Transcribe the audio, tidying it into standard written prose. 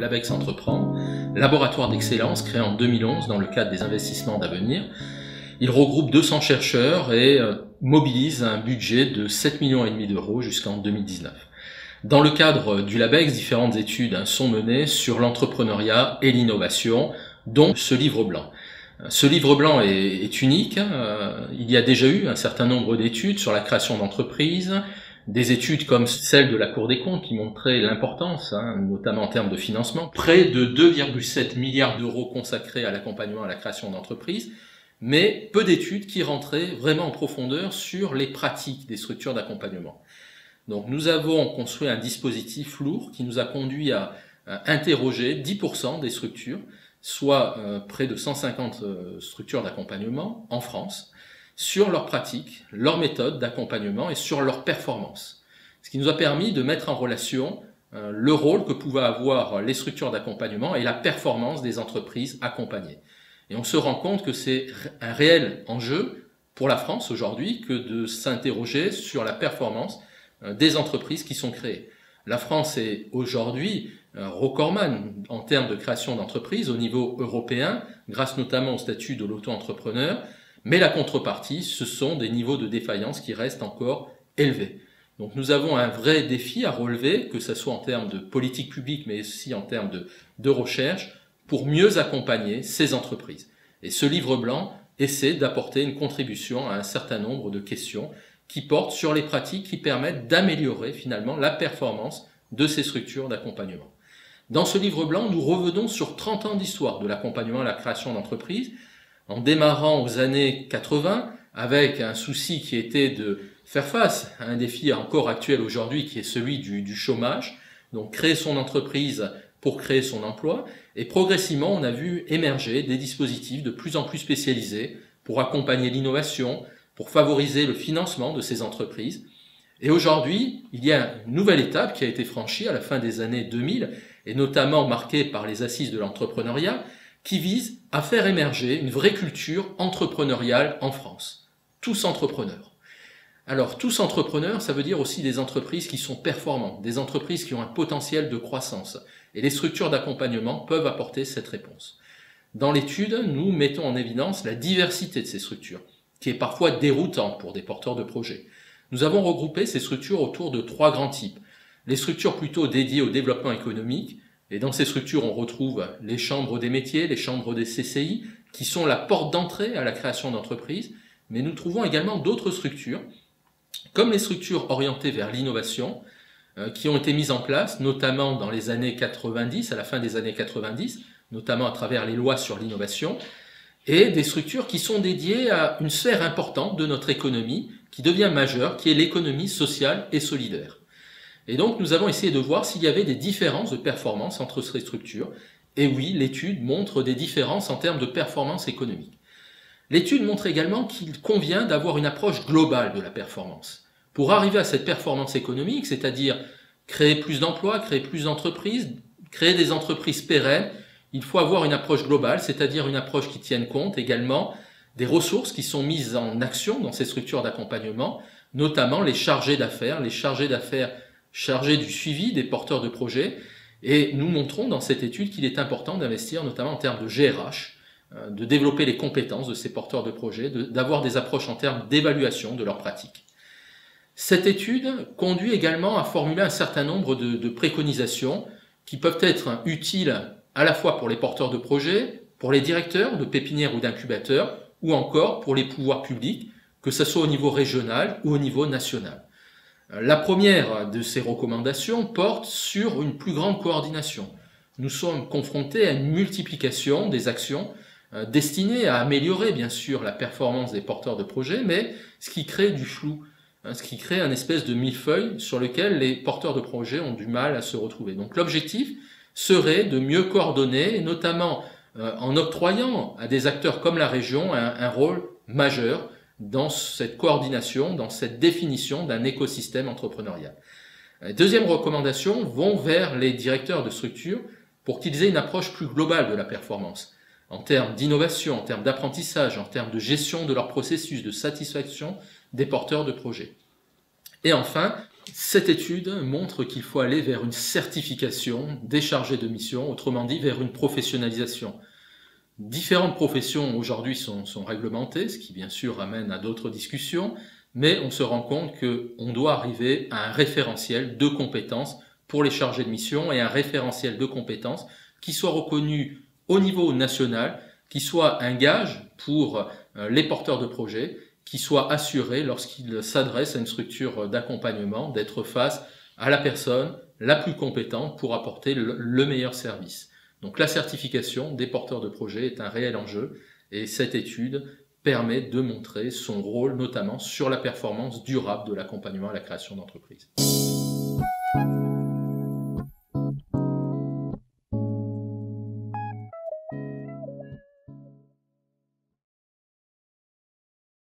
l'ABEX Entreprend, laboratoire d'excellence créé en 2011 dans le cadre des investissements d'avenir. Il regroupe 200 chercheurs et mobilise un budget de 7,5 millions d'euros jusqu'en 2019. Dans le cadre du LABEX, différentes études sont menées sur l'entrepreneuriat et l'innovation, dont ce livre blanc. Ce livre blanc est unique. Il y a déjà eu un certain nombre d'études sur la création d'entreprises, des études comme celle de la Cour des comptes qui montraient l'importance, notamment en termes de financement. Près de 2,7 milliards d'euros consacrés à l'accompagnement à la création d'entreprises, mais peu d'études qui rentraient vraiment en profondeur sur les pratiques des structures d'accompagnement. Donc nous avons construit un dispositif lourd qui nous a conduit à interroger 10% des structures, soit près de 150 structures d'accompagnement en France, sur leurs pratiques, leurs méthodes d'accompagnement et sur leurs performances. Ce qui nous a permis de mettre en relation le rôle que pouvaient avoir les structures d'accompagnement et la performance des entreprises accompagnées. Et on se rend compte que c'est un réel enjeu pour la France aujourd'hui que de s'interroger sur la performance des entreprises qui sont créées. La France est aujourd'hui recordman en termes de création d'entreprises au niveau européen, grâce notamment au statut de l'auto-entrepreneur, mais la contrepartie, ce sont des niveaux de défaillance qui restent encore élevés. Donc nous avons un vrai défi à relever, que ce soit en termes de politique publique, mais aussi en termes de recherche, pour mieux accompagner ces entreprises. Et ce livre blanc essaie d'apporter une contribution à un certain nombre de questions qui portent sur les pratiques qui permettent d'améliorer finalement la performance de ces structures d'accompagnement. Dans ce livre blanc, nous revenons sur 30 ans d'histoire de l'accompagnement à la création d'entreprises, en démarrant aux années 80, avec un souci qui était de faire face à un défi encore actuel aujourd'hui, qui est celui du chômage, donc créer son entreprise pour créer son emploi, et progressivement on a vu émerger des dispositifs de plus en plus spécialisés pour accompagner l'innovation, pour favoriser le financement de ces entreprises. Et aujourd'hui, il y a une nouvelle étape qui a été franchie à la fin des années 2000, et notamment marquée par les assises de l'entrepreneuriat, qui vise à faire émerger une vraie culture entrepreneuriale en France. Tous entrepreneurs. Alors, tous entrepreneurs, ça veut dire aussi des entreprises qui sont performantes, des entreprises qui ont un potentiel de croissance. Et les structures d'accompagnement peuvent apporter cette réponse. Dans l'étude, nous mettons en évidence la diversité de ces structures, qui est parfois déroutante pour des porteurs de projets. Nous avons regroupé ces structures autour de 3 grands types. Les structures plutôt dédiées au développement économique, et dans ces structures, on retrouve les chambres des métiers, les chambres des CCI, qui sont la porte d'entrée à la création d'entreprises, mais nous trouvons également d'autres structures, comme les structures orientées vers l'innovation, qui ont été mises en place, notamment dans les années 90, à la fin des années 90, notamment à travers les lois sur l'innovation, et des structures qui sont dédiées à une sphère importante de notre économie, qui devient majeure, qui est l'économie sociale et solidaire. Et donc nous avons essayé de voir s'il y avait des différences de performance entre ces structures. Et oui, l'étude montre des différences en termes de performance économique. L'étude montre également qu'il convient d'avoir une approche globale de la performance. Pour arriver à cette performance économique, c'est-à-dire créer plus d'emplois, créer plus d'entreprises, créer des entreprises pérennes, il faut avoir une approche globale, c'est-à-dire une approche qui tienne compte également des ressources qui sont mises en action dans ces structures d'accompagnement, notamment les chargés d'affaires chargés du suivi des porteurs de projets. Et nous montrons dans cette étude qu'il est important d'investir notamment en termes de GRH, de développer les compétences de ces porteurs de projets, d'avoir des approches en termes d'évaluation de leurs pratiques. Cette étude conduit également à formuler un certain nombre de préconisations qui peuvent être utiles à la fois pour les porteurs de projets, pour les directeurs de pépinières ou d'incubateurs, ou encore pour les pouvoirs publics, que ce soit au niveau régional ou au niveau national. La première de ces recommandations porte sur une plus grande coordination. Nous sommes confrontés à une multiplication des actions destinées à améliorer bien sûr la performance des porteurs de projets, mais ce qui crée du flou, ce qui crée un espèce de millefeuille sur lequel les porteurs de projets ont du mal à se retrouver. Donc l'objectif serait de mieux coordonner, et notamment en octroyant à des acteurs comme la région un rôle majeur dans cette coordination, dans cette définition d'un écosystème entrepreneurial. Les deuxièmes recommandations vont vers les directeurs de structures pour qu'ils aient une approche plus globale de la performance, en termes d'innovation, en termes d'apprentissage, en termes de gestion de leur processus, de satisfaction des porteurs de projets. Et enfin, Cette étude montre qu'il faut aller vers une certification des chargés de mission, autrement dit vers une professionnalisation. Différentes professions aujourd'hui sont réglementées, ce qui bien sûr amène à d'autres discussions, mais on se rend compte qu'on doit arriver à un référentiel de compétences pour les chargés de mission et un référentiel de compétences qui soit reconnu au niveau national, qui soit un gage pour les porteurs de projets, qui soit assuré lorsqu'ils s'adressent à une structure d'accompagnement d'être face à la personne la plus compétente pour apporter le meilleur service. Donc la certification des porteurs de projets est un réel enjeu et cette étude permet de montrer son rôle notamment sur la performance durable de l'accompagnement à la création d'entreprises.